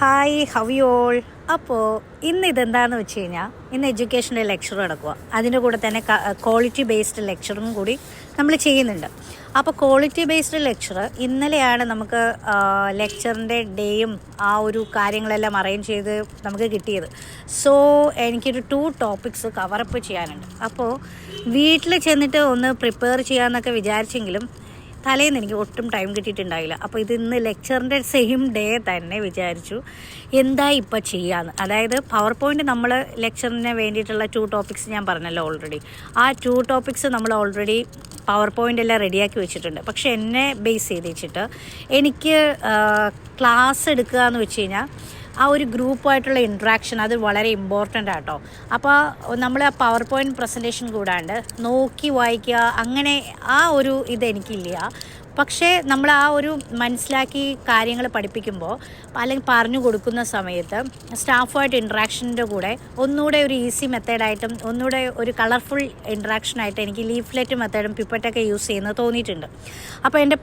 Hi, how you all. അപ്പോൾ ഇന്ന് ഇതെന്താണെന്ന് വെച്ച് കഴിഞ്ഞാൽ ഇന്ന് എഡ്യൂക്കേഷൻ്റെ ലെക്ചർ നടക്കുക. അതിൻ്റെ കൂടെ തന്നെ ക്വാളിറ്റി ബേസ്ഡ് ലെക്ചറും കൂടി നമ്മൾ ചെയ്യുന്നുണ്ട്. അപ്പോൾ ക്വാളിറ്റി ബേസ്ഡ് ലെക്ചർ ഇന്നലെയാണ് നമുക്ക് ലെക്ചറിൻ്റെ ഡേയും ആ ഒരു കാര്യങ്ങളെല്ലാം അറേഞ്ച് ചെയ്ത് നമുക്ക് കിട്ടിയത്. സോ എനിക്കൊരു 2 ടോപ്പിക്സ് കവറപ്പ് ചെയ്യാനുണ്ട്. അപ്പോൾ വീട്ടിൽ ചെന്നിട്ട് ഒന്ന് പ്രിപ്പയർ ചെയ്യാമെന്നൊക്കെ വിചാരിച്ചെങ്കിലും തലേന്ന് എനിക്ക് ഒട്ടും ടൈം കിട്ടിയിട്ടുണ്ടായില്ല. അപ്പോൾ ഇത് ഇന്ന് ലെക്ചറിൻ്റെ സെയിം ഡേ തന്നെ വിചാരിച്ചു എന്താ ഇപ്പോൾ ചെയ്യാമെന്ന്. അതായത് പവർ പോയിൻ്റ് നമ്മൾ ലെക്ചറിന് വേണ്ടിയിട്ടുള്ള 2 ടോപ്പിക്സ് ഞാൻ പറഞ്ഞല്ലോ ഓൾറെഡി. ആ 2 ടോപ്പിക്സ് നമ്മൾ ഓൾറെഡി പവർ പോയിൻ്റ് എല്ലാം റെഡിയാക്കി വെച്ചിട്ടുണ്ട്. പക്ഷെ എന്നെ ബേസ് ചെയ്ത് വെച്ചിട്ട് എനിക്ക് ക്ലാസ് എടുക്കുക എന്ന് വെച്ച് കഴിഞ്ഞാൽ ആ ഒരു ഗ്രൂപ്പായിട്ടുള്ള ഇൻട്രാക്ഷൻ അത് വളരെ ഇമ്പോർട്ടൻ്റ് ആട്ടോ. അപ്പോൾ നമ്മൾ ആ പവർ പോയിൻറ്റ് പ്രസൻറ്റേഷൻ കൂടാണ്ട് നോക്കി വായിക്കുക അങ്ങനെ ആ ഒരു ഇതെനിക്കില്ല. പക്ഷേ നമ്മൾ ആ ഒരു മനസ്സിലാക്കി കാര്യങ്ങൾ പഠിപ്പിക്കുമ്പോൾ അല്ലെങ്കിൽ പറഞ്ഞു കൊടുക്കുന്ന സമയത്ത് സ്റ്റാഫുമായിട്ട് ഇൻട്രാക്ഷൻ്റെ കൂടെ ഒന്നുകൂടെ ഒരു ഈസി മെത്തേഡായിട്ടും ഒന്നുകൂടെ ഒരു കളർഫുൾ ഇൻട്രാക്ഷനായിട്ട് എനിക്ക് ലീഫ്ലെറ്റ് മെത്തേഡും പിപ്പറ്റൊക്കെ യൂസ് ചെയ്യുന്നത് തോന്നിയിട്ടുണ്ട്. അപ്പോൾ എൻ്റെ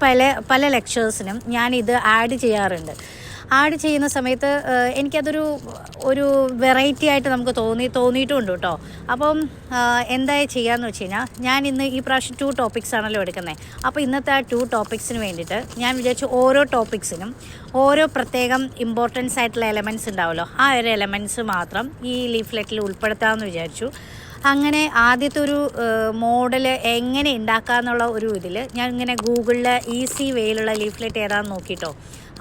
പല ലെക്ചേഴ്സിനും ഞാനിത് ആഡ് ചെയ്യാറുണ്ട്. ആഡ് ചെയ്യുന്ന സമയത്ത് എനിക്കതൊരു വെറൈറ്റി ആയിട്ട് നമുക്ക് തോന്നിയിട്ടുമുണ്ട് കേട്ടോ. അപ്പം എന്തായി ചെയ്യാമെന്ന് വെച്ച് കഴിഞ്ഞാൽ ഞാൻ ഇന്ന് ഈ പ്രാവശ്യം 2 ടോപ്പിക്സ് ആണല്ലോ എടുക്കുന്നത്. അപ്പോൾ ഇന്നത്തെ ആ 2 ടോപ്പിക്സിന് വേണ്ടിയിട്ട് ഞാൻ വിചാരിച്ചു ഓരോ ടോപ്പിക്സിനും ഓരോ പ്രത്യേകം ഇമ്പോർട്ടൻസ് ആയിട്ടുള്ള എലമെൻറ്റ്സ് ഉണ്ടാവുമല്ലോ, ആ ഒരു എലമെൻറ്റ്സ് മാത്രം ഈ ലീഫ്ലെറ്റിൽ ഉൾപ്പെടുത്താമെന്ന് വിചാരിച്ചു. അങ്ങനെ ആദ്യത്തെ ഒരു മോഡൽ എങ്ങനെ ഉണ്ടാക്കാമെന്നുള്ള ഒരു ഇതിൽ ഞാൻ ഇങ്ങനെ ഗൂഗിളിൽ ഈസി വേയിലുള്ള ലീഫ്ലെറ്റ് ഏതാണെന്ന് നോക്കിയിട്ടോ.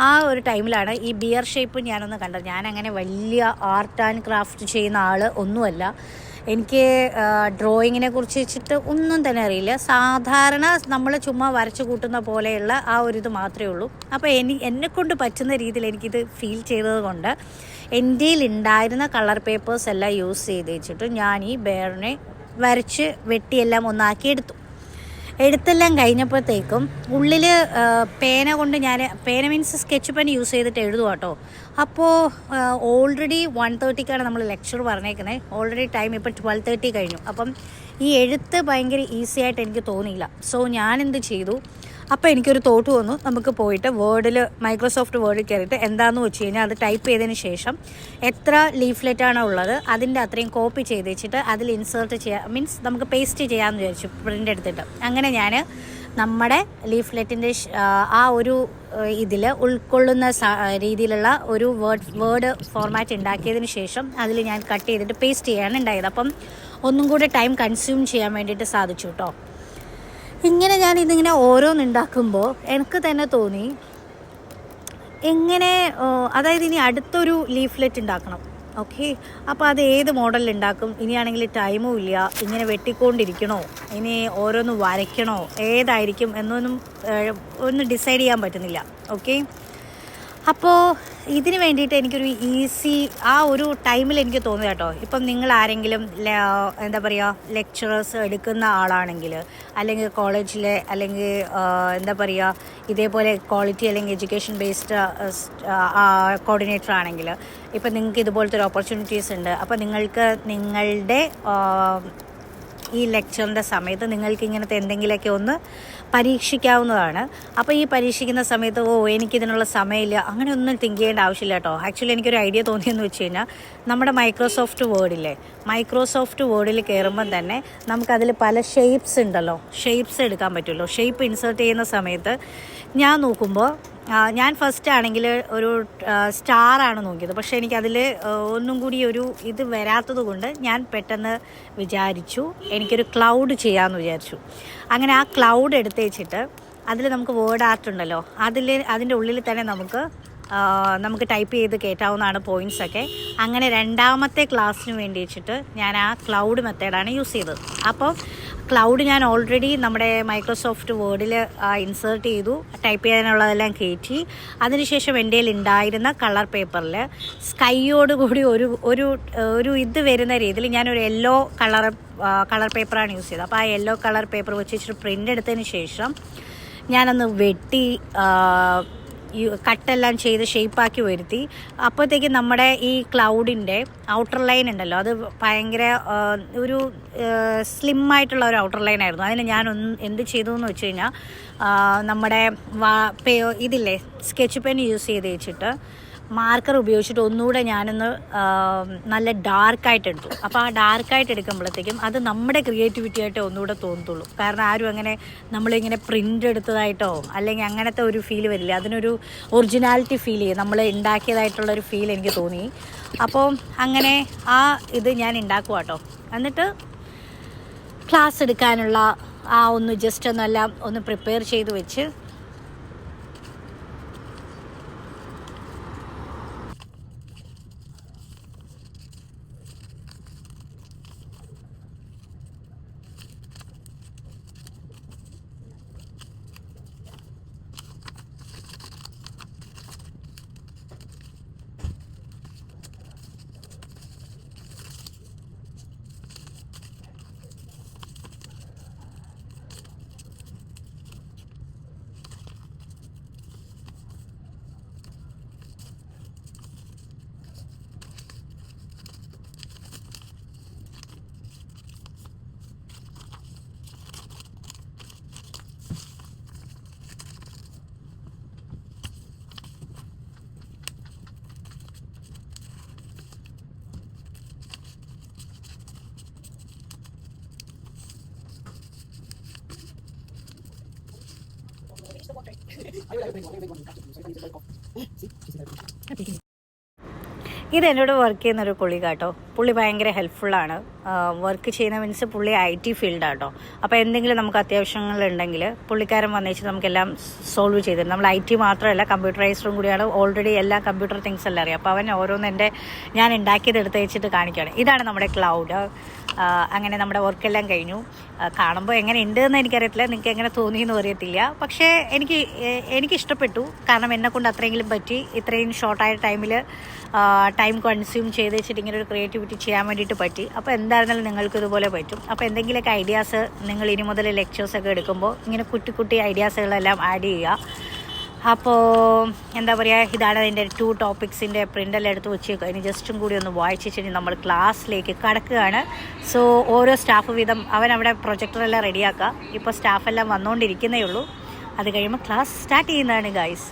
ആ ഒരു ടൈമിലാണ് ഈ ബിയർ ഷേപ്പ് ഞാനൊന്ന് കണ്ടത്. ഞാനങ്ങനെ വലിയ ആർട്ട് ആൻഡ് ക്രാഫ്റ്റ് ചെയ്യുന്ന ആൾ ഒന്നുമല്ല. എനിക്ക് ഡ്രോയിങ്ങിനെ കുറിച്ച് വെച്ചിട്ട് ഒന്നും തന്നെ അറിയില്ല. സാധാരണ നമ്മൾ ചുമ്മാ വരച്ചു കൂട്ടുന്ന പോലെയുള്ള ആ ഒരു ഇത് മാത്രമേ ഉള്ളൂ. അപ്പോൾ എന്നെക്കൊണ്ട് പറ്റുന്ന രീതിയിൽ എനിക്കിത് ഫീൽ ചെയ്തത് കൊണ്ട് എൻ്റെ ഉണ്ടായിരുന്ന കളർ പേപ്പേഴ്സ് എല്ലാം യൂസ് ചെയ്ത് വെച്ചിട്ട് ഞാൻ ഈ ബെയറിനെ വരച്ച് വെട്ടിയെല്ലാം ഒന്നാക്കി എടുത്തെല്ലാം കഴിഞ്ഞപ്പോഴത്തേക്കും ഉള്ളിൽ പേന മീൻസ് സ്കെച്ച് പെൻ യൂസ് ചെയ്തിട്ട് എഴുതുക കേട്ടോ. അപ്പോൾ ഓൾറെഡി 1:30ക്കാണ് നമ്മൾ ലെക്ചർ പറഞ്ഞേക്കുന്നത്. ഓൾറെഡി ടൈം ഇപ്പോൾ 12:30 കഴിഞ്ഞു. അപ്പം ഈ എഴുത്ത് ഭയങ്കര ഈസി ആയിട്ട് എനിക്ക് തോന്നിയില്ല. സോ ഞാനെന്ത് ചെയ്തു, അപ്പോൾ എനിക്കൊരു തോട്ട് വന്നു, നമുക്ക് പോയിട്ട് മൈക്രോസോഫ്റ്റ് വേർഡിൽ കയറിയിട്ട് എന്താണെന്ന് വെച്ച് കഴിഞ്ഞാൽ അത് ടൈപ്പ് ചെയ്തതിന് ശേഷം എത്ര ലീഫ്ലെറ്റാണോ ഉള്ളത് അതിൻ്റെ അത്രയും കോപ്പി ചെയ്ത് വെച്ചിട്ട് അതിൽ ഇൻസേർട്ട് ചെയ്യുക, മീൻസ് നമുക്ക് പേസ്റ്റ് ചെയ്യാമെന്ന് വിചാരിച്ചു പ്രിൻ്റ് എടുത്തിട്ട്. അങ്ങനെ ഞാൻ നമ്മുടെ ലീഫ്ലെറ്റിൻ്റെ ആ ഒരു ഇതിൽ ഉൾക്കൊള്ളുന്ന രീതിയിലുള്ള ഒരു വേർഡ് ഫോർമാറ്റ് ഉണ്ടാക്കിയതിന് ശേഷം അതിൽ ഞാൻ കട്ട് ചെയ്തിട്ട് പേസ്റ്റ് ചെയ്യാണ് ഉണ്ടായത്. അപ്പം ഒന്നും കൂടെ ടൈം കൺസ്യൂം ചെയ്യാൻ വേണ്ടിയിട്ട് സാധിച്ചു കേട്ടോ. ഇങ്ങനെ ഞാനിതിങ്ങനെ ഓരോന്നുണ്ടാക്കുമ്പോൾ എനിക്ക് തന്നെ തോന്നി അതായത് ഇനി അടുത്തൊരു ലീഫ്ലെറ്റ് ഉണ്ടാക്കണം. ഓക്കെ, അപ്പോൾ അത് ഏത് മോഡലിൽ ഉണ്ടാക്കും? ഇനിയാണെങ്കിൽ ടൈമും ഇല്ല, ഇങ്ങനെ വെട്ടിക്കൊണ്ടിരിക്കണോ, ഇനി ഓരോന്ന് വരയ്ക്കണോ, ഏതായിരിക്കും ഒന്നും ഡിസൈഡ് ചെയ്യാൻ പറ്റുന്നില്ല. ഓക്കെ, അപ്പോൾ ഇതിന് വേണ്ടിയിട്ട് എനിക്കൊരു ഈസി ആ ഒരു ടൈമിൽ എനിക്ക് തോന്നി കേട്ടോ. ഇപ്പം നിങ്ങൾ ആരെങ്കിലും എന്താ പറയുക ലെക്ചറേഴ്സ് എടുക്കുന്ന ആളാണെങ്കിൽ, അല്ലെങ്കിൽ കോളേജിലെ അല്ലെങ്കിൽ എന്താ പറയുക ഇതേപോലെ ക്വാളിറ്റി അല്ലെങ്കിൽ എഡ്യൂക്കേഷൻ ബേസ്ഡ് കോർഡിനേറ്റർ ആണെങ്കിൽ ഇപ്പം നിങ്ങൾക്ക് ഇതുപോലത്തെ ഒരു ഓപ്പർച്യൂണിറ്റീസ് ഉണ്ട്. അപ്പോൾ നിങ്ങൾക്ക് നിങ്ങളുടെ ഈ ലെക്ചറിൻ്റെ സമയത്ത് നിങ്ങൾക്ക് ഇങ്ങനത്തെ എന്തെങ്കിലുമൊക്കെ ഒന്ന് പരീക്ഷിക്കാവുന്നതാണ്. അപ്പോൾ ഈ പരീക്ഷിക്കുന്ന സമയത്ത് എനിക്കിതിനുള്ള സമയമില്ല അങ്ങനെ ഒന്നും തിങ്ക് ചെയ്യേണ്ട ആവശ്യമില്ല കേട്ടോ. ആക്ച്വലി എനിക്കൊരു ഐഡിയ തോന്നിയെന്ന് വെച്ച് കഴിഞ്ഞാൽ നമ്മുടെ മൈക്രോസോഫ്റ്റ് വേർഡിൽ കയറുമ്പം തന്നെ നമുക്കതിൽ പല ഷേപ്സ് ഉണ്ടല്ലോ, ഷേപ്സ് എടുക്കാൻ പറ്റുമല്ലോ. ഷേപ്പ് ഇൻസേർട്ട് ചെയ്യുന്ന സമയത്ത് ഞാൻ നോക്കുമ്പോൾ ഞാൻ ഫസ്റ്റ് ആണെങ്കിൽ ഒരു സ്റ്റാറാണ് നോക്കിയത്. പക്ഷേ എനിക്കതിൽ ഒന്നും കൂടി ഒരു ഇത് വരാത്തത് കൊണ്ട് ഞാൻ പെട്ടെന്ന് വിചാരിച്ചു എനിക്കൊരു ക്ലൗഡ് ചെയ്യാമെന്ന് വിചാരിച്ചു. അങ്ങനെ ആ ക്ലൗഡ് എടുത്ത് വെച്ചിട്ട് അതിൽ നമുക്ക് വേർഡ് ആർട്ട് ഉണ്ടല്ലോ, അതിൻ്റെ ഉള്ളിൽ തന്നെ നമുക്ക് ടൈപ്പ് ചെയ്ത് കയറ്റാവുന്നതാണ് പോയിൻറ്റ്സൊക്കെ. അങ്ങനെ രണ്ടാമത്തെ ക്ലാസ്സിന് വേണ്ടി വെച്ചിട്ട് ഞാൻ ആ ക്ലൗഡ് മെത്തേഡാണ് യൂസ് ചെയ്തത്. അപ്പോൾ ക്ലൗഡ് ഞാൻ ഓൾറെഡി നമ്മുടെ മൈക്രോസോഫ്റ്റ് വേർഡിൽ ഇൻസേർട്ട് ചെയ്തു, ടൈപ്പ് ചെയ്യാനുള്ളതെല്ലാം കയറ്റി. അതിനുശേഷം എൻ്റെ ഉണ്ടായിരുന്ന കളർ പേപ്പറിൽ സ്കൈയോട് കൂടി ഒരു ഇത് വരുന്ന രീതിയിൽ ഞാനൊരു യെല്ലോ കളർ പേപ്പറാണ് യൂസ് ചെയ്തത്. അപ്പോൾ ആ യെല്ലോ കളർ പേപ്പർ വെച്ചിട്ട് പ്രിൻ്റ് എടുത്തതിന് ശേഷം ഞാനൊന്ന് വെട്ടി കട്ടെല്ലാം ചെയ്ത് ഷേപ്പാക്കി വരുത്തി. അപ്പോഴത്തേക്കും നമ്മുടെ ഈ ക്ലൗഡിൻ്റെ ഔട്ടർ ലൈൻ ഉണ്ടല്ലോ, അത് ഭയങ്കര ഒരു സ്ലിമ്മായിട്ടുള്ള ഒരു ഔട്ടർ ലൈൻ ആയിരുന്നു. അതിന് ഞാൻ എന്ത് ചെയ്തു എന്ന് വെച്ച് കഴിഞ്ഞാൽ നമ്മുടെ ഇതില്ലേ സ്കെച്ച് പെൻ യൂസ് ചെയ്ത് വെച്ചിട്ട് മാർക്കർ ഉപയോഗിച്ചിട്ട് ഒന്നുകൂടെ ഞാനൊന്ന് നല്ല ഡാർക്കായിട്ട് എടുത്തു. അപ്പോൾ ആ ഡാർക്കായിട്ട് എടുക്കുമ്പോഴത്തേക്കും അത് നമ്മുടെ ക്രിയേറ്റിവിറ്റി ആയിട്ട് ഒന്നുകൂടെ തോന്നത്തുള്ളൂ. കാരണം ആരും അങ്ങനെ നമ്മളിങ്ങനെ പ്രിൻ്റ് എടുത്തതായിട്ടോ അല്ലെങ്കിൽ അങ്ങനത്തെ ഒരു ഫീൽ വരില്ല. അതിനൊരു ഒറിജിനാലിറ്റി ഫീൽ ചെയ്യും, നമ്മൾ ഉണ്ടാക്കിയതായിട്ടുള്ളൊരു ഫീൽ എനിക്ക് തോന്നി. അപ്പോൾ അങ്ങനെ ആ ഇത് ഞാൻ ഉണ്ടാക്കുക കേട്ടോ. എന്നിട്ട് ക്ലാസ് എടുക്കാനുള്ള ഒന്ന് ജസ്റ്റ് ഒന്നെല്ലാം ഒന്ന് പ്രിപ്പയർ ചെയ്ത് വെച്ച് ഇത് എന്നോട് വർക്ക് ചെയ്യുന്നൊരു പുള്ളി കേട്ടോ. പുള്ളി ഭയങ്കര ഹെൽപ്ഫുള്ളാണ്. വർക്ക് ചെയ്യുന്ന മീൻസ് പുള്ളി IT ഫീൽഡാണ് കേട്ടോ. അപ്പോൾ എന്തെങ്കിലും നമുക്ക് അത്യാവശ്യങ്ങളുണ്ടെങ്കിൽ പുള്ളിക്കാരൻ വന്നേച്ച് നമുക്കെല്ലാം സോൾവ് ചെയ്ത് തരും. നമ്മൾ IT മാത്രമല്ല, കമ്പ്യൂട്ടറൈസ്ഡും കൂടിയാണ്. ഓൾറെഡി എല്ലാ കമ്പ്യൂട്ടർ തിങ്സ് എല്ലാം അറിയാം. അപ്പോൾ അവൻ ഓരോന്ന് ഞാൻ ഉണ്ടാക്കിയത് എടുത്ത് വെച്ചിട്ട് കാണിക്കുകയാണ്. ഇതാണ് നമ്മുടെ ക്ലൗഡ്. അങ്ങനെ നമ്മുടെ വർക്കെല്ലാം കഴിഞ്ഞു. കാണുമ്പോൾ എങ്ങനെ ഉണ്ട് എന്ന് എനിക്കറിയത്തില്ല, നിങ്ങൾക്ക് എങ്ങനെ തോന്നിയെന്ന് അറിയത്തില്ല. പക്ഷേ എനിക്ക് ഇഷ്ടപ്പെട്ടു. കാരണം എന്നെക്കൊണ്ട് അത്രയെങ്കിലും പറ്റി. ഇത്രയും ഷോർട്ടായ ടൈം കൺസ്യൂം ചെയ്ത് വെച്ചിട്ട് ഇങ്ങനെ ഒരു ക്രിയേറ്റിവിറ്റി ചെയ്യാൻ വേണ്ടിയിട്ട് പറ്റി. അപ്പോൾ എന്തായിരുന്നാലും നിങ്ങൾക്ക് ഇതുപോലെ പറ്റും. അപ്പോൾ എന്തെങ്കിലുമൊക്കെ ഐഡിയാസ് നിങ്ങൾ ഇനി മുതൽ ലെക്ചേഴ്സൊക്കെ എടുക്കുമ്പോൾ ഇങ്ങനെ കുട്ടി ഐഡിയാസുകളെല്ലാം ആഡ് ചെയ്യുക. അപ്പോൾ എന്താ പറയുക, ഇതാണ് അതിൻ്റെ 2 ടോപ്പിക്സിൻ്റെ പ്രിൻ്റെല്ലാം എടുത്ത് വെച്ചേക്കുക. ഇനി ജസ്റ്റും കൂടി ഒന്ന് വായിച്ചിട്ട് നമ്മൾ ക്ലാസ്സിലേക്ക് കടക്കുകയാണ്. സോ ഓരോ സ്റ്റാഫ് വീതം അവൻ അവിടെ പ്രൊജക്ടറെല്ലാം റെഡിയാക്കുക. ഇപ്പോൾ സ്റ്റാഫെല്ലാം വന്നുകൊണ്ടിരിക്കുന്നേ ഉള്ളൂ. അത് കഴിയുമ്പോൾ ക്ലാസ് സ്റ്റാർട്ട് ചെയ്യുന്നതാണ് ഗൈസ്.